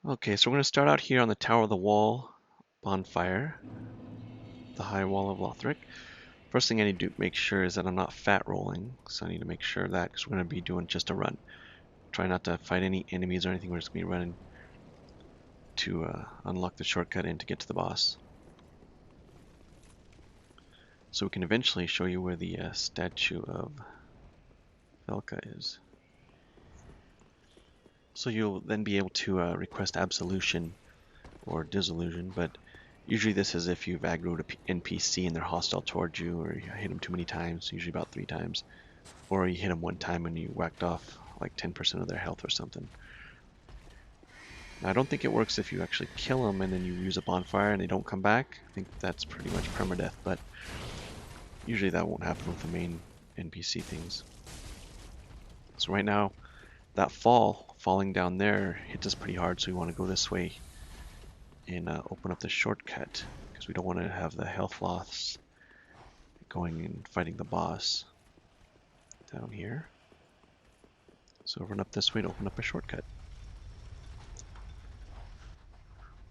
Okay, so we're going to start out here on the Tower of the Wall bonfire, the high wall of Lothric. First thing I need to make sure is that I'm not fat rolling, so I need to make sure of that because we're going to be doing just a run. Try not to fight any enemies or anything, we're just going to be running to unlock the shortcut and to get to the boss. So we can eventually show you where the statue of Velka is. So you'll then be able to request Absolution or Dissolution, but usually this is if you've aggroed an NPC and they're hostile towards you, or you hit them too many times, usually about 3 times, or you hit them one time and you whacked off like 10% of their health or something. Now, I don't think it works if you actually kill them and then you use a bonfire and they don't come back. I think that's pretty much permadeath, but usually that won't happen with the main NPC things. So right now, that falling down there hits us pretty hard, so we want to go this way and open up the shortcut because we don't want to have the health loss going and fighting the boss down here. So run up this way to open up a shortcut.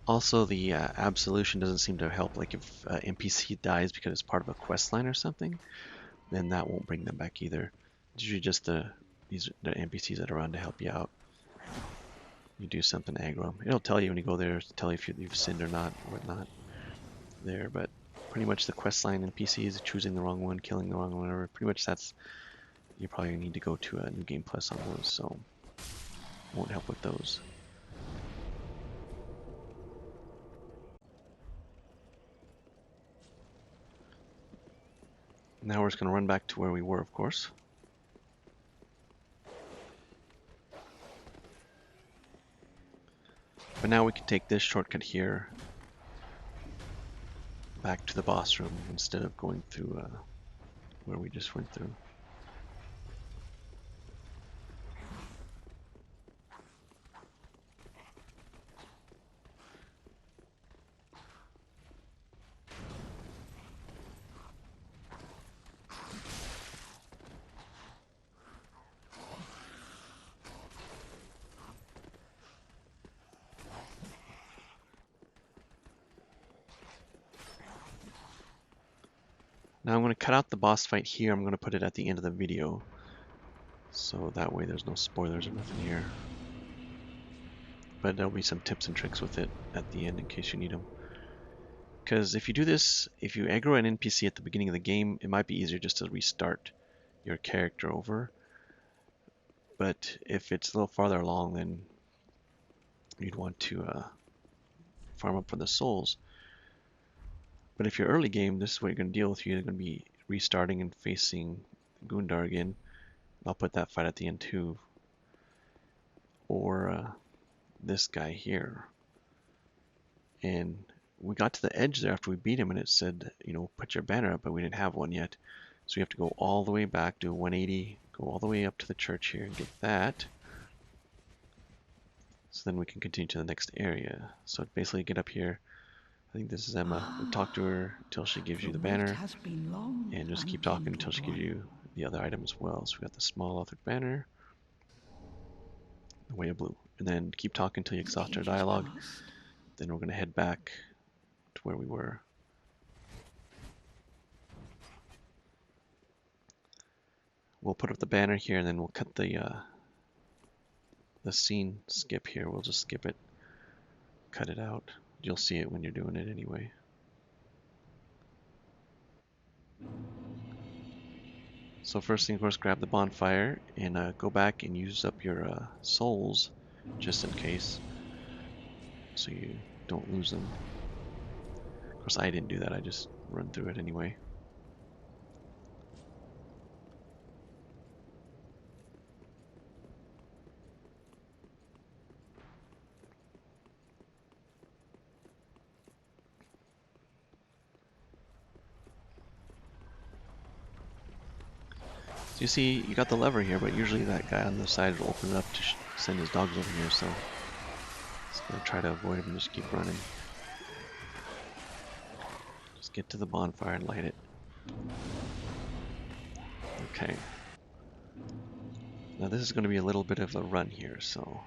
Also, the Absolution doesn't seem to help. Like if NPC dies because it's part of a quest line or something, then that won't bring them back either. It's usually just the NPCs that are around to help you out. You do something aggro. It'll tell you when you go there, tell you if you've sinned or not, or whatnot there, but pretty much the quest line NPCs, choosing the wrong one, killing the wrong one, whatever, pretty much that's, you probably need to go to a New Game Plus on those, so won't help with those. Now we're just going to run back to where we were, of course. But now we can take this shortcut here back to the boss room instead of going through where we just went through. Now I'm going to cut out the boss fight here. I'm going to put it at the end of the video, so that way there's no spoilers or nothing here. But there'll be some tips and tricks with it at the end in case you need them. Because if you do this, if you aggro an NPC at the beginning of the game, it might be easier just to restart your character over. But if it's a little farther along, then you'd want to farm up for the souls. But if you're early game, this is what you're going to deal with. You're going to be restarting and facing Gundar again. I'll put that fight at the end too. Or this guy here. And we got to the edge there after we beat him and it said, you know, put your banner up, but we didn't have one yet. So we have to go all the way back, do a 180, go all the way up to the church here and get that. So then we can continue to the next area. So basically get up here. I think this is Emma. We'll talk to her until she gives you the banner, and just keep talking until she gives you the other item as well. So we got the small Lothric banner, the way of blue, and then keep talking until you exhaust our dialogue. Then we're going to head back to where we were. We'll put up the banner here, and then we'll cut the scene skip here. We'll just skip it, cut it out. You'll see it when you're doing it anyway. So first thing, of course, grab the bonfire and go back and use up your souls just in case, so you don't lose them. Of course, I didn't do that. I just run through it anyway. So you see, you got the lever here, but usually that guy on the side will open it up to send his dogs over here, so just gonna try to avoid him and just keep running. Just get to the bonfire and light it. Okay. Now this is going to be a little bit of a run here, so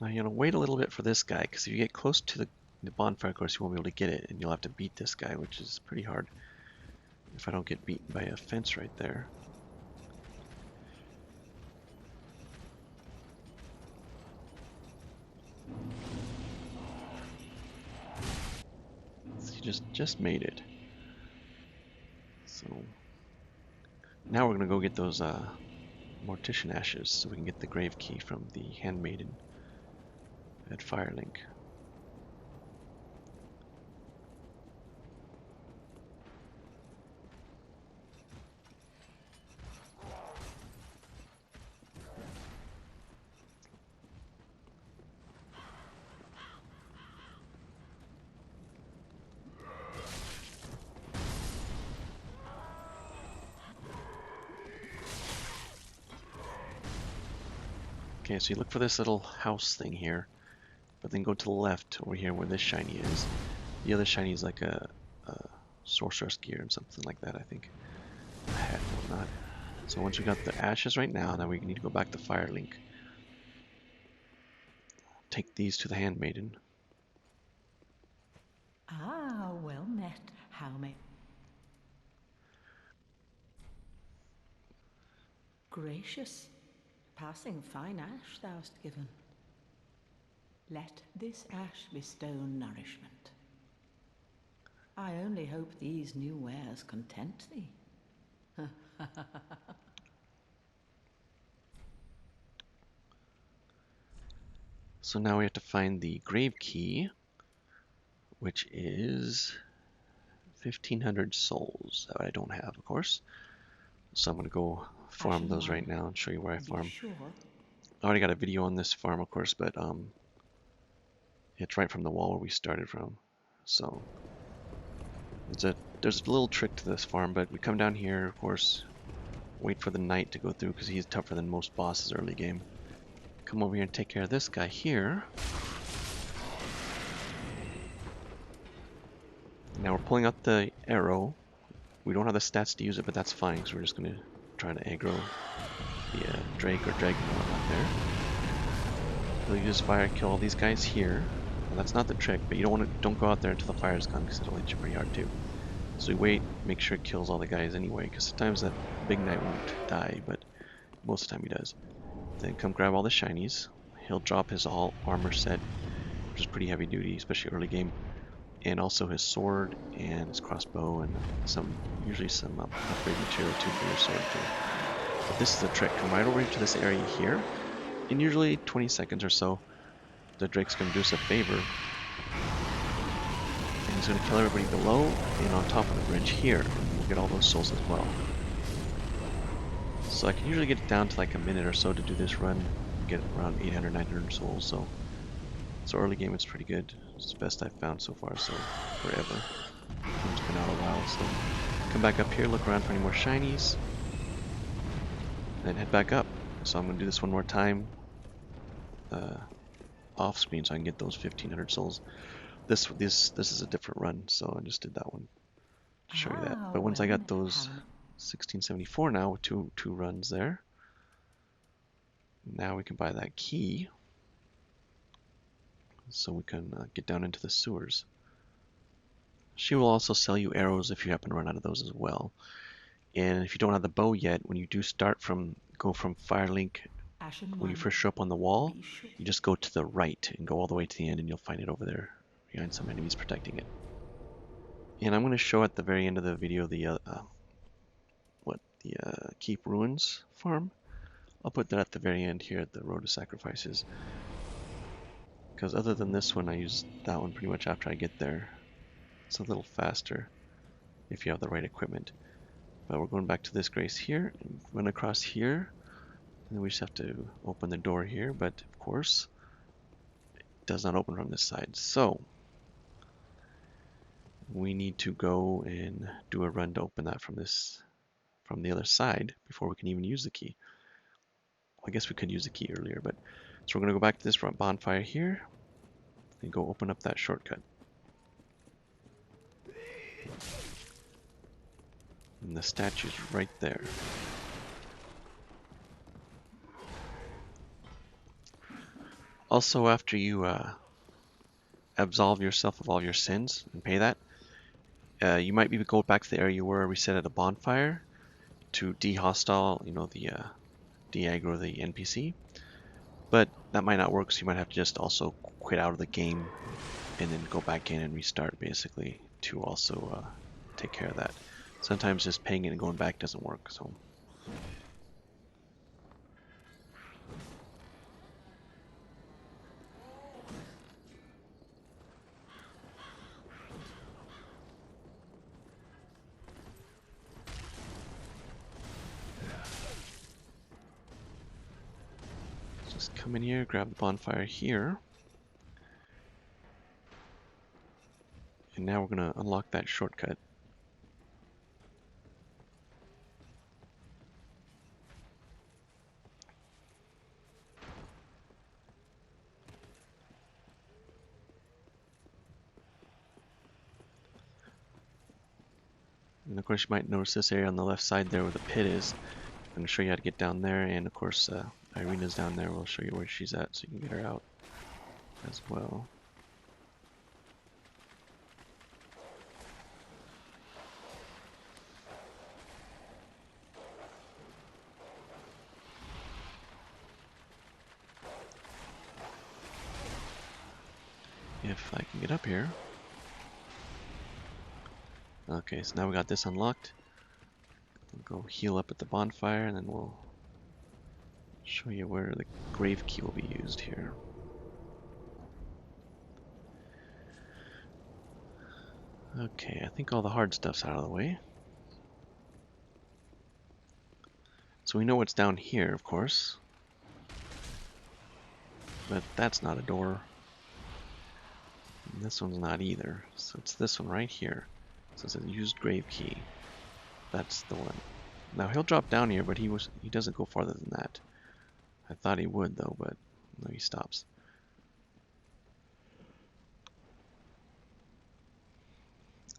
Now, wait a little bit for this guy, because if you get close to the bonfire, of course, you won't be able to get it, and you'll have to beat this guy, which is pretty hard. If I don't get beaten by a fence right there. So you just made it. So now we're gonna go get those Mortician ashes, so we can get the grave key from the handmaiden at Firelink. Okay, so you look for this little house thing here, but then go to the left over here where this shiny is. The other shiny is like a sorcerer's gear and something like that, I think. A hat and whatnot. So once we got the ashes right now we need to go back to Firelink. Take these to the handmaiden. Ah, well met, how may... Gracious, passing fine ash thou'st given. Let this ash bestow nourishment. I only hope these new wares content thee. So now we have to find the grave key, which is 1,500 souls that I don't have, of course. So I'm going to go farm those right now and show you where I farm. Sure. I already got a video on this farm, of course, but it's right from the wall where we started from. So there's a little trick to this farm, but we come down here, of course, wait for the knight to go through because he's tougher than most bosses early game. Come over here and take care of this guy here. Now we're pulling out the arrow. We don't have the stats to use it, but that's fine because we're just going to try to aggro the drake or dragon out there. We'll use fire, kill all these guys here. Well, that's not the trick, but you don't go out there until the fire's gone because it'll hit you pretty hard too. So we wait, make sure it kills all the guys anyway, because sometimes that big knight won't die, but most of the time he does. Then come grab all the shinies. He'll drop his all armor set, which is pretty heavy duty, especially early game, and also his sword and his crossbow and usually some upgrade material too for your sword too. But this is the trick. Come right over to this area here. In usually 20 seconds or so, the drake's going to do us a favor. And he's going to kill everybody below and on top of the bridge here. And we'll get all those souls as well. So I can usually get it down to like a minute or so to do this run. Get around 800, 900 souls. So early game it's pretty good. It's the best I've found so far, so forever. It's been out a while, so come back up here, look around for any more shinies. Then head back up. So I'm going to do this one more time off screen so I can get those 1,500 souls. This is a different run, so I just did that one to show you that. But once I got those 1674 now with two runs there, now we can buy that key so we can get down into the sewers. She will also sell you arrows if you happen to run out of those as well. And if you don't have the bow yet, when you do go from Firelink, when you first show up on the wall, you just go to the right and go all the way to the end and you'll find it over there behind some enemies protecting it. And I'm going to show at the very end of the video the Keep Ruins farm. I'll put that at the very end here at the Road to Sacrifices. Because other than this one, I use that one pretty much after I get there. It's a little faster if you have the right equipment. But we're going back to this grace here, and run across here, and then we just have to open the door here, but of course, it does not open from this side. So, we need to go and do a run to open that from the other side before we can even use the key. Well, I guess we could use the key earlier, but so we're going to go back to this bonfire here and go open up that shortcut. And the statue's right there. Also, after you absolve yourself of all your sins and pay that, you might be go back to the area you were, reset at a bonfire to de-hostile, the Deaggro the NPC. But that might not work, so you might have to just also quit out of the game and then go back in and restart, basically, to also take care of that. Sometimes just paying it and going back doesn't work, so. Just come in here, grab the bonfire here. And now we're going to unlock that shortcut. And of course you might notice this area on the left side there where the pit is. I'm going to show you how to get down there, and of course Irina's down there. We'll show you where she's at so you can get her out as well. If I can get up here. Okay, so now we got this unlocked. We'll go heal up at the bonfire, and then we'll show you where the grave key will be used here. Okay, I think all the hard stuff's out of the way. So we know what's down here, of course. But that's not a door. And this one's not either. So it's this one right here. So it says used grave key. That's the one. Now he'll drop down here, but he doesn't go farther than that. I thought he would though, but no, he stops.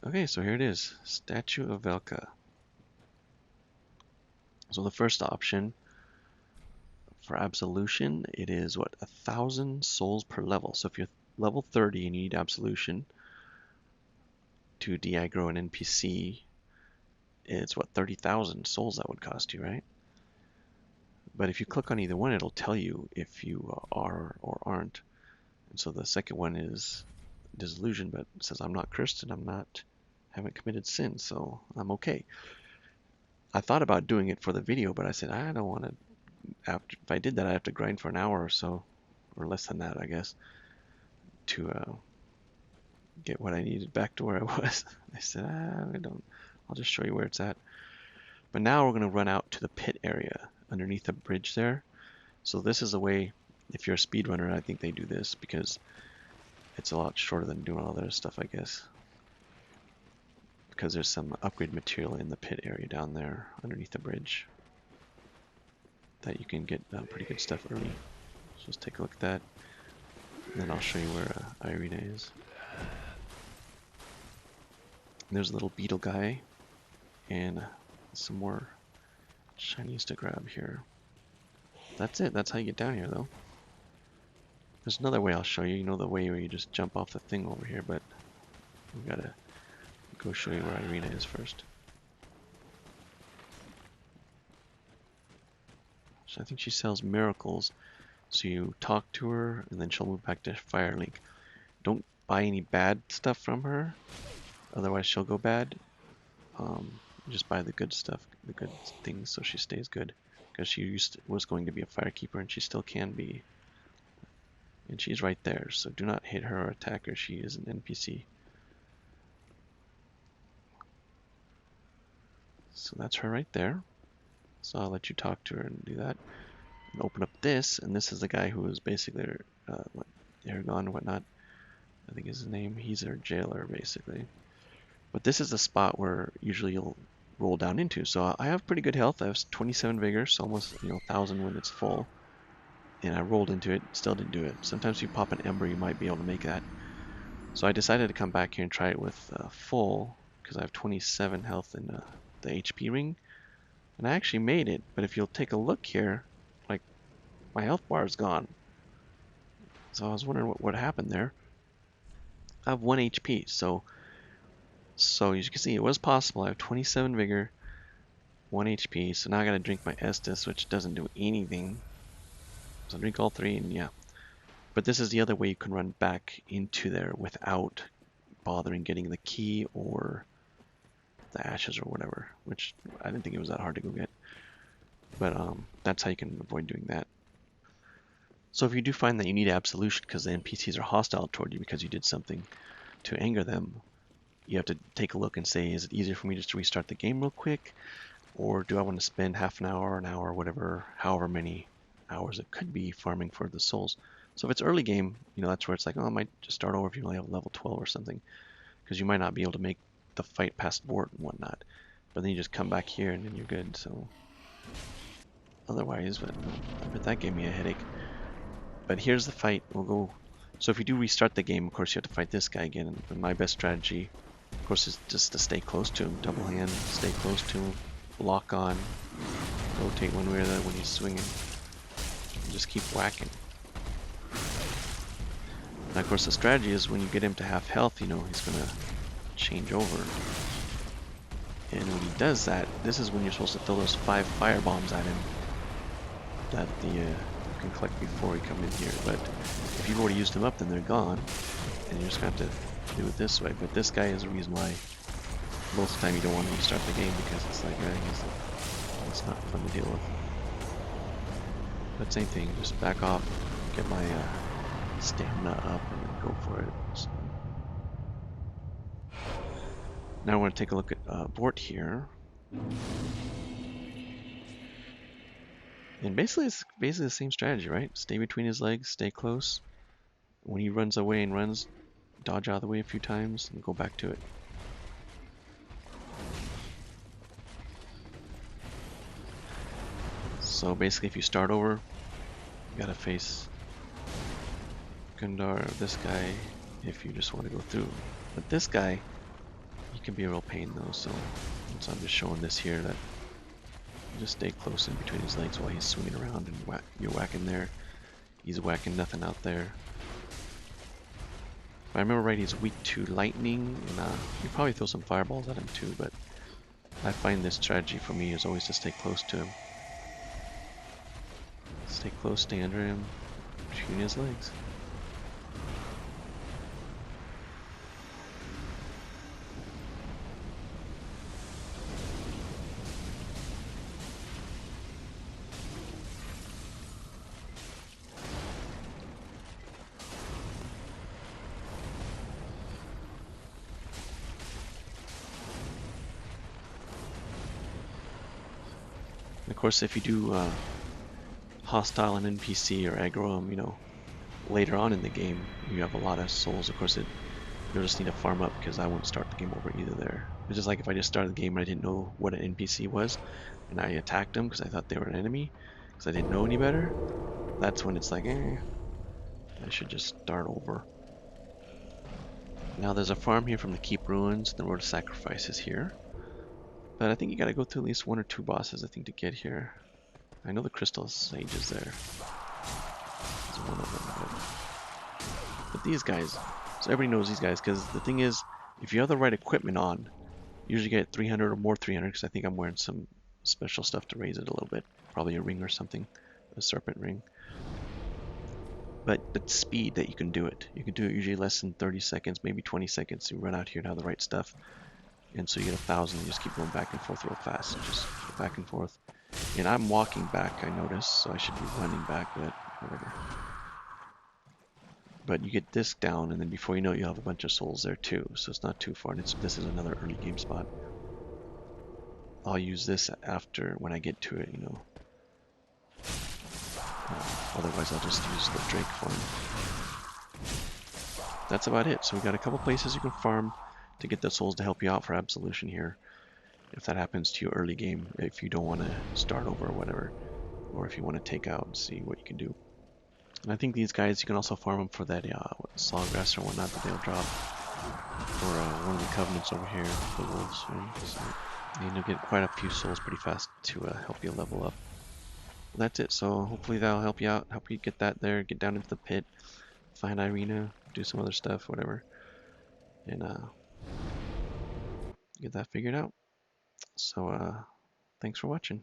Okay, so here it is. Statue of Velka. So the first option for Absolution, it is what, 1,000 souls per level. So if you're level 30 and you need Absolution to de-aggro an NPC, it's what, 30,000 souls that would cost you, right? But if you click on either one, it'll tell you if you are or aren't. And so the second one is Dissolution, but it says I'm not cursed and haven't committed sin, so I'm okay. I thought about doing it for the video, but I said I don't want to. If I did that, I'd have to grind for an hour or so, or less than that, I guess, to get what I needed back to where I was. I said I don't. I'll just show you where it's at. But now we're going to run out to the pit area underneath the bridge there. So this is the way, if you're a speedrunner, I think they do this because it's a lot shorter than doing all the other stuff, I guess. Because there's some upgrade material in the pit area down there underneath the bridge that you can get pretty good stuff early. So let's take a look at that. And then I'll show you where Irina is. And there's a little beetle guy and some more shinies to grab here. That's it. That's how you get down here, though. There's another way I'll show you. You know the way where you just jump off the thing over here, but we gotta go show you where Irina is first. So I think she sells miracles. So you talk to her, and then she'll move back to Firelink. Don't buy any bad stuff from her, otherwise she'll go bad. Just buy the good stuff, the good things, so she stays good. Because she was going to be a firekeeper, and she still can be. And she's right there, so do not hit her or attack her. She is an NPC. So that's her right there. So I'll let you talk to her and do that. And open up this, and this is the guy who is basically Aragon or whatnot. I think is his name. He's their jailer, basically. But this is the spot where usually you'll roll down into. So I have pretty good health. I have 27 vigor, so almost 1,000 when it's full. And I rolled into it, still didn't do it. Sometimes if you pop an ember, you might be able to make that. So I decided to come back here and try it with full, because I have 27 health in the HP ring. And I actually made it, but if you'll take a look here, like, my health bar is gone. So I was wondering what happened there. I have 1 HP, so as you can see, it was possible. I have 27 vigor, 1 HP, so now I gotta drink my Estus, which doesn't do anything. So I drink all 3, and yeah. But this is the other way you can run back into there without bothering getting the key or the ashes or whatever, which I didn't think it was that hard to go get. But that's how you can avoid doing that. So if you do find that you need Absolution because the NPCs are hostile toward you because you did something to anger them, you have to take a look and say, is it easier for me just to restart the game real quick? Or do I want to spend half an hour, whatever, however many hours it could be farming for the souls? So if it's early game, that's where it's like, oh, I might just start over if you only have level 12 or something. Because you might not be able to make the fight past Vort and whatnot. But then you just come back here and then you're good, so... Otherwise, but I bet that gave me a headache. But here's the fight. We'll go... So if you do restart the game, of course you have to fight this guy again. And my best strategy, of course, is just to stay close to him. Double hand, stay close to him. Lock on. Rotate one way or the other when he's swinging. And just keep whacking. And of course the strategy is when you get him to half health, he's going to change over. And when he does that, this is when you're supposed to throw those 5 fire bombs at him that you can collect before you come in here. But if you've already used them up, then they're gone. And you just have to do it this way. But this guy is the reason why most of the time you don't want to restart the game, because it's like, it's not fun to deal with. But same thing, just back off, get my stamina up, and then go for it. So now I want to take a look at Vort here. And basically it's the same strategy, right? Stay between his legs, stay close. When he runs away and runs, dodge out of the way a few times and go back to it. So basically if you start over, you gotta face Gundar, this guy, if you just want to go through. But this guy, he can be a real pain though, so I'm just showing this here that you just stay close in between his legs while he's swinging around, and you're whacking there. He's whacking nothing out there. If I remember right, he's weak to lightning, and you probably throw some fireballs at him too, but I find this strategy for me is always to stay close to him. Stay close, stay under him, between his legs. Of course, if you do hostile and NPC or aggro them, later on in the game, you have a lot of souls. Of course, you'll just need to farm up, because I won't start the game over either there. It's just like if I just started the game and I didn't know what an NPC was, and I attacked them because I thought they were an enemy, because I didn't know any better, that's when it's like, I should just start over. Now there's a farm here from the Keep Ruins, the Road of Sacrifices here. But I think you gotta go through at least 1 or 2 bosses, I think, to get here. I know the Crystal Sage is there. There's one of them. But these guys, so everybody knows these guys, because the thing is, if you have the right equipment on, you usually get 300 or more 300, because I think I'm wearing some special stuff to raise it a little bit. Probably a ring or something, a serpent ring. But it's speed that you can do it. You can do it usually less than 30 seconds, maybe 20 seconds. You run out here and have the right stuff. And so you get 1,000, you just keep going back and forth real fast. Just go back and forth. And I'm walking back, I notice, so I should be running back, but whatever. But you get this down, and then before you know it, you have a bunch of souls there too. So it's not too far, and this is another early game spot. I'll use this after, when I get to it, otherwise I'll just use the Drake farm. That's about it. So we got a couple places you can farm to get the souls to help you out for Absolution here. If that happens to you early game, if you don't want to start over or whatever, or if you want to take out and see what you can do. And I think these guys, you can also farm them for that sawgrass or whatnot that they'll drop, or one of the covenants over here, the wolves. Right? So, and you'll get quite a few souls pretty fast to help you level up. Well, that's it. So hopefully that'll help you out, help you get that there, get down into the pit. find Irina, do some other stuff, whatever, and get that figured out. So thanks for watching.